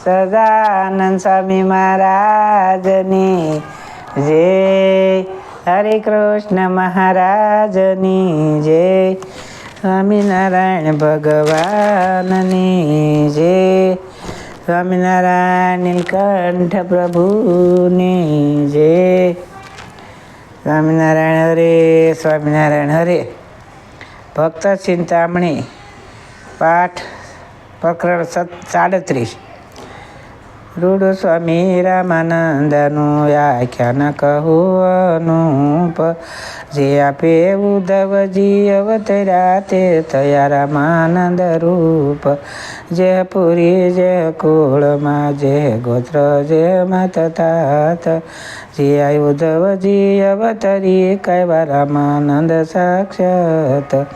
સદાનંદ સ્વામી મહારાજની જય. હરે કૃષ્ણ મહારાજની જય. સ્વામિનારાયણ ભગવાનની જય. સ્વામિનારાયણ નીલકંઠ પ્રભુની જય. સ્વામિનારાયણ હરે. સ્વામિનારાયણ હરે. ભક્ત ચિંતામણી પાઠ પ્રકરણ 37. રૂડો સ્વામી રામાનંદનું આખ્યાન કહું અનુપ. જે આપે ઉદ્ધવજી અવતર્યા તે થયા રામાનંદ રૂપ. જે પુરી જે કુળમાં જે ગોત્ર જે મત તાત. જે ઉદ્ધવજી અવતરી કહેવા રામાનંદ સાક્ષાત.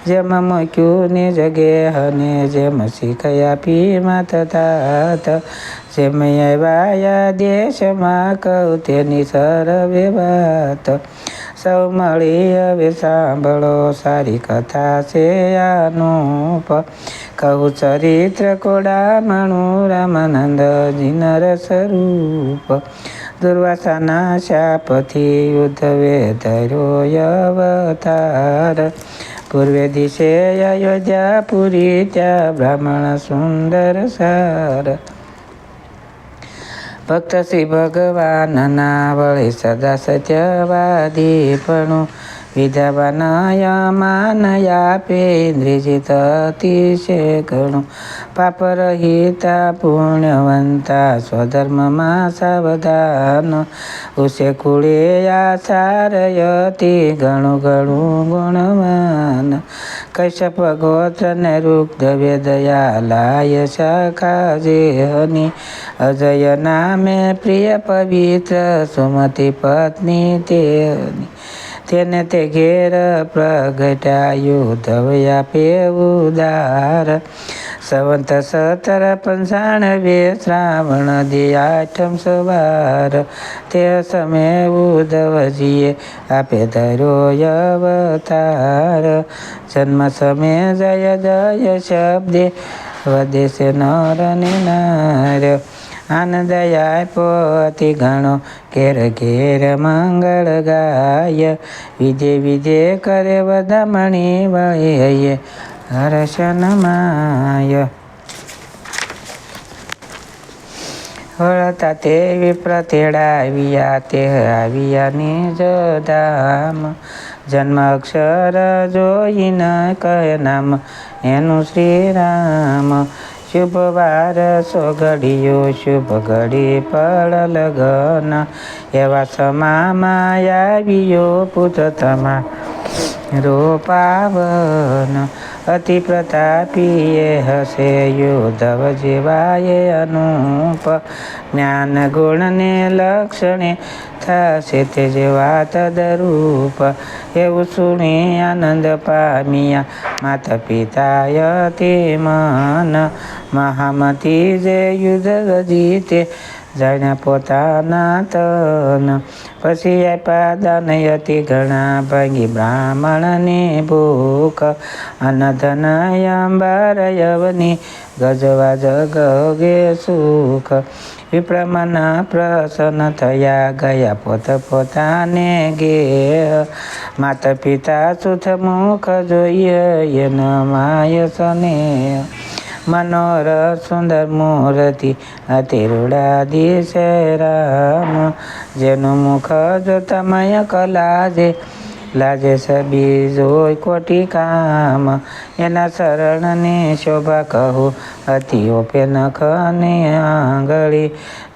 જેમ મૂક્યું નિજ ગેહને જેમ શીખયા પી મત તાત. જેમ આવ્યા દેશમાં કહું તેની સર્વે વાત. સૌ મળી હવે સાંભળો સારી કથા છે અનુપ. કહું ચરિત્ર કોડામણું રામાનંદજી નર સ્વરૂપ. દુર્વાસાના શાપથી ઉદ્ધવે ધર્યો અવતાર. પૂર્વે દિશે અયોધ્યાપુરી ત્યાં બ્રાહ્મણ સુંદર સાર. ભક્ત શ્રી ભગવાનના વળે સદા સત્યવાદીપણું. વિધાવાનયમાન આપે ઇન્દ્રિયજીત અતિશય ઘણું. પાપ રહિતા પુણ્યવંતા સ્વધર્મમાં સાવધાન. ઉસે કુળે આચારયતી ઘણું ઘણું ગુણવાન. કશ્યપ ગોત્રને રુગ્ધવે દયાલાય શાખા જેહની. અજય નામે પ્રિય પવિત્ર સુમતિ પત્ની તેની. તેને તે ઘેર પ્રગટ્યા ઉદ્ધવ આપે ઉદાર. સંવત 1795 શ્રાવણ દી 8મ સવાર. તે સમયે ઉદ્ધવજીએ આપે ધર્યો અવતાર. જન્મ સમયે જય જય શબ્દે વધે છે નર ને નાર. આનંદ આપ્યો અતિ ઘણો ઘેર ઘેર મંગળ ગાય. વિધે વિધે કરે વધામણી વળી હૈયે હર્ષન માય. વળતા તે વિપ્ર તેડાવ્યા તે આવ્યા નિજ ધામ. જન્મ અક્ષર જોઈને કહે નામ એનું શ્રી રામ. શુભ વાર સોઘડીયો શુભ ઘડી પળ લગન. એવા સમામાં આવ્યો પુત્ર તમારો પાવન. અતિ પ્રતાપીએ હશે ઉદ્ધવ જેવાએ અનુપ. જ્ઞાન ગુણને લક્ષણે થશે તે જેવા તદરૂપ. એવું સુણી આનંદ પામ્યા માતા પિતાય તે મન. મહામતી જે યુદ્ધ જીતે જાણ્યા પોતાના તન. પછી આપ્યા દાન અતિ ઘણા ભાંગી બ્રાહ્મણને ભૂખ. અનધન અંબાર યવની ગજવા જગગે સુખ. વિપ્રમન પ્રસન્ન થયા ગયા પોત પોતાને ગેહ. માતા પિતા સુથ મુખ જોઈએ એન માય સ્નેહ. મનોહર સુંદર મૂર્તિ અતિ રૂડા દિશે રામ. જેનું મુખ જોતા મય કલાજે લાજે સબી જોઈ કોટી કામ. એના શરણને શોભા કહું અતિ ઓપે નખ અને આંગળી.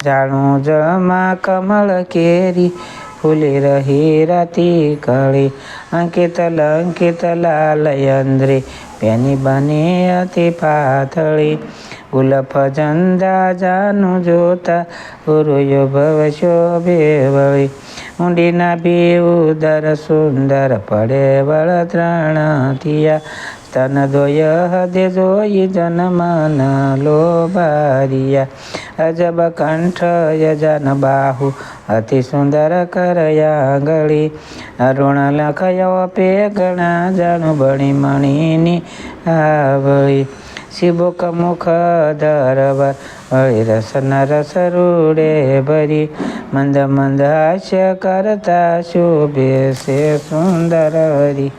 જાણું જમા કમળ કેરી ફૂલી રહી રાતી કળી. અંકિત લંકિત લાલ અંદ્રી પેની બની અતિ પાતળી. ઉલફ જંદા જાનું જોતા ઉરુયો ભવ શોભે વળી. ઊંડી નાભી ઉદર સુંદર પડે વળ ત્રણ થયા. સ્તન દોય હદે જોઈ જનમન લોભારિયા. અજબ કંઠ યજન બાહુ અતિ સુંદર કરયા ગળી. અરુણ લખયો પે ગણા જાણું બણી મણીની આવળી. શિબુક મુખ ધરવર વળી રસના રસ રૂડે ભરી મંદ મંદ હાસ્ય કરતા શોભે છે સુંદર હરી.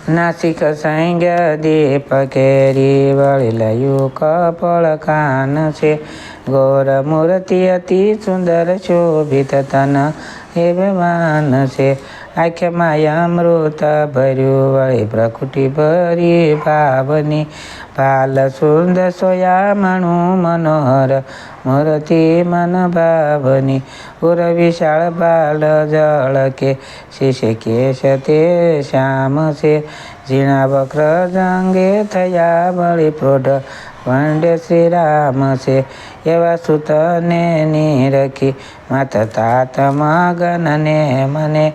નાસિક સંજ્ઞ દીપ કેરી વળી લયું કપળ કાન છે. ગોર મૂર્તિ અતિ સુંદર શોભિત તન હેવાન છે. આંખમાં અમૃત ભર્યું વળી પ્રકૃતિ ભરી ભાવની ભાલ સુંદર સોયામણું મનોહર મૂર્તિ મન ભાવની. ઉર વિશાળ બાલ જળ કે શિશ કેશ તે શ્યામ છે. ઝીણા વક્ર જંગે થયા વળી પ્રૌઢ વંડે શ્રી રામ છે. એવા સુતને નિરખી માત તાત મગનને મને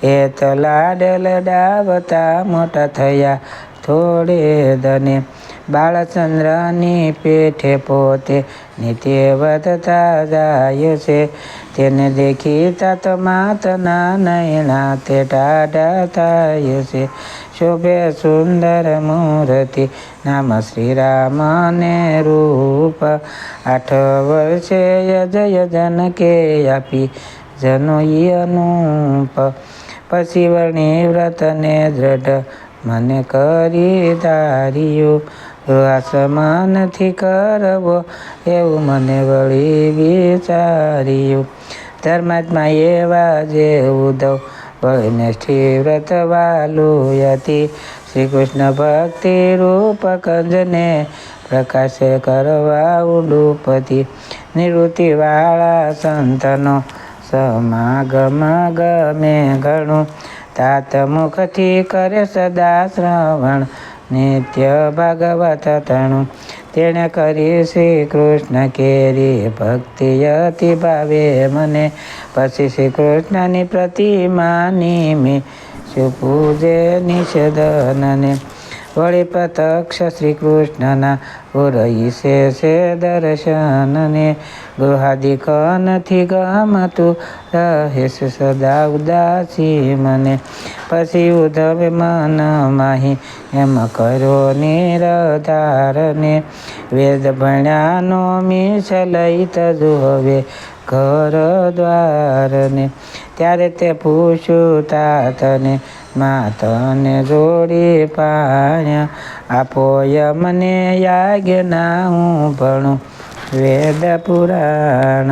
એત લાડ લડાવતા મોટા થયા થોડે દને. બાળચંદ્રની પેઠે પોતે નિત્ય વધતા જાય છે. તેને દેખી તાત માતના નયના તે ટાઢા થાય છે. શોભે સુંદર મૂર્તિ નામ શ્રી રામ ને રૂપ. 8 વર્ષે યજય જન કે આપી જનોઈ અનુપ. પછી વર્ણી વ્રતને દ્રઢ મને કરી ધાર્યું. ગૃહાસમાનથી કરવો એવું મને વળી વિચાર્યું. ધર્માત્મા એવા જે ઉદ્ધવ વળીને વ્રત વાલું હતી. શ્રી કૃષ્ણ ભક્તિ રૂપ કંજને પ્રકાશ કરવા ઉડુપતિ. નિવૃત્તિવાળા સંતનો સમાગમ ગમે ઘણું. તાત મુખથી કરે સદા શ્રવણ નિત્ય ભાગવત તણું. તેણે કરી શ્રી કૃષ્ણ કેરી ભક્તિ અતિ ભાવે મને. પછી શ્રી કૃષ્ણની પ્રતિમાની મેં પૂજે નિષેધનને. વળી પ્રત્યક્ષ શ્રી કૃષ્ણના ઉરઈશે છે દર્શનને. ગૃહાદિક નથી ગમતું રહે છે સદા ઉદાસી મને. પછી ઉદ્ધવે મન માહી એમ કર્યો નિરધારને. વેદ ભણ્યાનો મીશ લઈ તજુ હવે ઘર દ્વારને. ત્યારે તે પૂછ્યું તાતને માતને જોડી પાણ્યા. આપો મને યાજ્ઞા હું ભણું વેદ પુરાણ.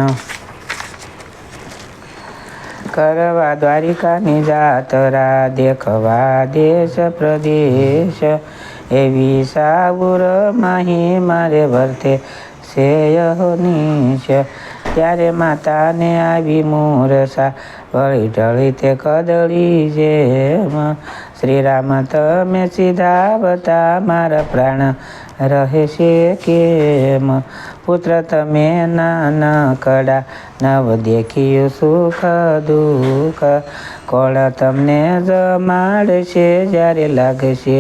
કરવા દ્વારિકાની જાતરા દેખવા દેશ પ્રદેશ. એવી સાવુર માહી મારે વર્તે છે યહોનીશ. ત્યારે માતાને આવી મૂરસા વળી ઢળી તે કદળી જેમ. શ્રી રામ તમે સીધાવતા મારા પ્રાણ રહેશે કેમ. પુત્ર તમે નાનકડા નવ દેખ્યું સુખ દુઃખ. કોણ તમને જમાડશે જ્યારે લાગશે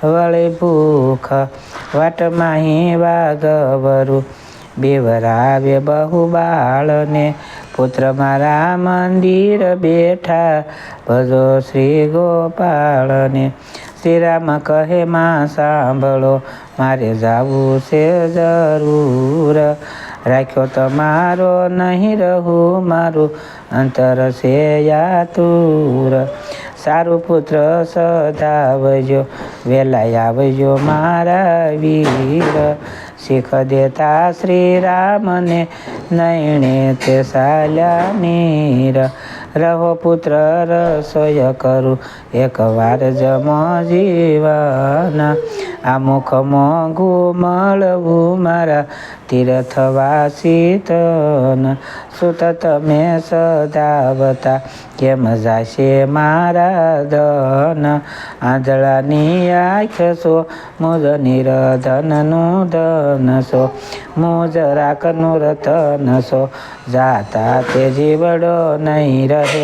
વળી ભૂખ. વાટમાં વાગવરું બેવરાવે બહુ બાળને. પુત્ર મારા મંદિર બેઠા ભજો શ્રી ગોપાળને. શ્રી રામ કહે માં સાંભળો મારે જાવું છે જરૂર. રાખ્યો તમારો નહીં રહું મારું અંતર છે યાતુર. સારું પુત્ર સદાવજો વેલા આવજો મારા વીર. શીખ દેતા શ્રી રામને નયણે તે સાલ્યા નીર. રહો પુત્ર રસોય કરું એકવાર જમો જીવન. આ મુખ મોંઘું મળવું મારા તીર્થવાસી તન. સુત તમે સદાવતા કેમ જાશે મારા ધન. આંધળાની આંખ છો મુજ નિરધનનું ધન છો. મુજ રાખનું રતન છો જાતા તે જીવડો નહીં રહે કહે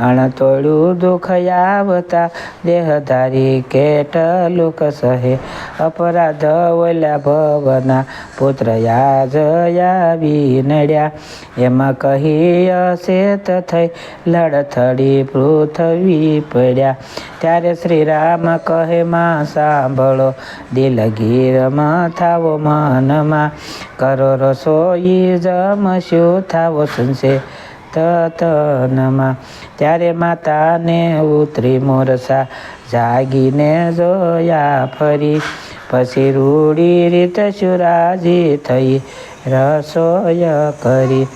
અણતોડ્યું દુઃખ આવતા દેહધારી કેટલુંક સહે અપરાધ ઓલ્યા ભવના પુત્ર યાજ આવી નડ્યા એમાં કહી અશેત થઈ લડથડી પૃથ્વી પડ્યા ત્યારે શ્રી રામ કહે માં સાંભળો દિલગીરમાં થાવો મનમાં કરો રસોઈ જમશું થાવો સંશે તતનમાં ત્યારે માતાને ઉતરી મોરસા જાગીને જોયા ફરી પછી રૂડી રીત શુરાજી થઈ રસોય કરી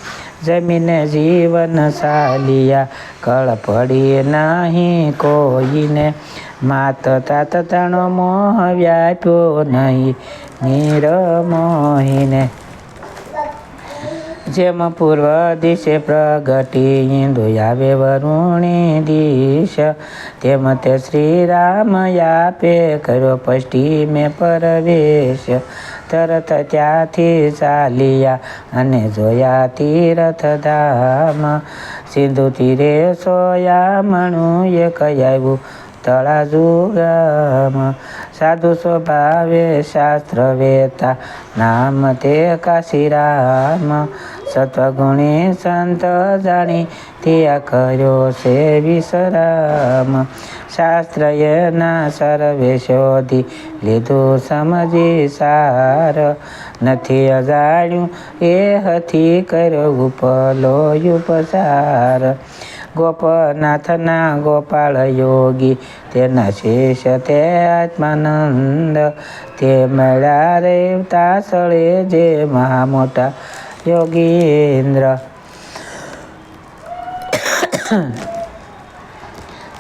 જમીને જીવન ચાલ્યા કળ પડી નહીં કોઈને માત તાત તણો મોહ વ્યાપ્યો નહીં નિરમોહીને જેમ પૂર્વ દિશે પ્રગટી ઈંદુ આવે વરુણી દિશ તેમ તે શ્રી રામ આપે કર્યો પશ્ચિમે પરવેશ તરત ત્યાંથી ચાલ્યા અને જોયા તીર્થ ધામ સિંધુ તીરે સોયા મણું એક આવ્યું તળાજુ ગામ સાધુ સ્વભાવે શાસ્ત્ર વેતા નામ તે કાશીરામ સત્વગુણી સંત જાણી ત્યાં કર્યો છે વિશ્રામ શાસ્ત્ર એના સર્વે શોધી લીધું સમજી સાર નથી અજાણ્યું એ હથી કર્યો ઉપલો ઉપસાર ગોપનાથના ગોપાળ યોગી તેના શેષ તે આત્માનંદ તે મળ્યા રેવતા સળે જે મહા મોટા યોગીન્દ્ર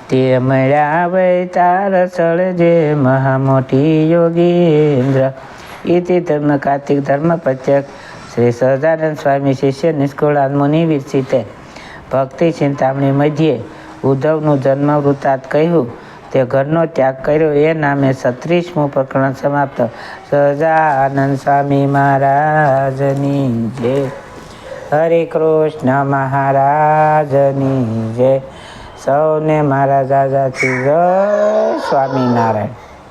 તે મળ્યા વૈતાર સળે જે મહા મોટી યોગીન્દ્ર ઇતિ ધર્મ કાર્તિક ધર્મ પત્યક શ્રી સહજાનંદ સ્વામી શિષ્ય નિષ્કુળાન મુનિ વિરચિતે ભક્તિ ચિંતામણી મધ્યે ઉદ્ધવનું જન્મ વૃત્તાંત કહ્યું તે ઘરનો ત્યાગ કર્યો એ નામે 36મું પ્રકરણ સમાપ્ત. સહજાનંદ સ્વામી મહારાજની જય. હરે કૃષ્ણ મહારાજની જય. સૌને મારા દાદાથી જય સ્વામિનારાયણ.